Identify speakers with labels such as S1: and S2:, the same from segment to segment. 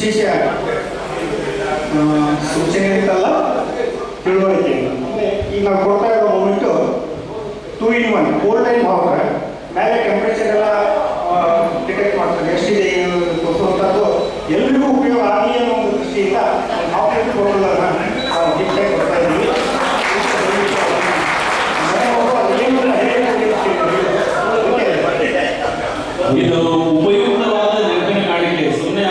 S1: ವಿಶೇಷ ಸೂಚನೆ ಇರ್ತಲ್ಲ, ತಿಳುವಳಿಕೆ. ಈಗ ನಾವು ಕೊಡ್ತಾ ಇರೋ moment 2 in 1 cold and hot. ಮೇಲೆ ಟೆಂಪ್ರೇಚರ್ ಎಲ್ಲ ಡಿಟೆಕ್ಟ್ ಮಾಡ್ತಾರೆ, ಎಷ್ಟಿದೆ ಏನು ತೋರಿಸುವಂಥದ್ದು ಎಲ್ರಿಗೂ ಉಪಯೋಗ ಆಗಲಿ ಅನ್ನೋ ಒಂದು ದೃಷ್ಟಿಯಿಂದ ಆಪ್ರೇಟ್ ಕೊಡೋದನ್ನ ನಾವು ಡಿಟೆಕ್ಟ್ ಕೊಡ್ತಾ ಇದ್ದೀವಿ.
S2: ಇದು ಉಪಯುಕ್ತವಾದ ನಿರ್ವಹಣೆ ಮಾಡಿಕೆ, ಸುಮ್ಮನೆ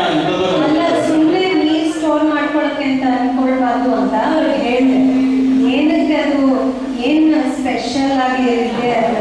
S3: ಸುಮ್ಮನೆ ನೀರು ಸ್ಟೋರ್ ಮಾಡ್ಕೊಳಕ್ಕೆ ಅಂತ ಅನ್ಕೊಳ್ಬಾರ್ದು ಅಂತ ಅವ್ರಿಗೆ ಹೇಳಿದೆ. ಏನಕ್ಕೆ ಅದು ಏನು ಸ್ಪೆಷಲ್ ಆಗಿ ಇದೆ ಅಂತ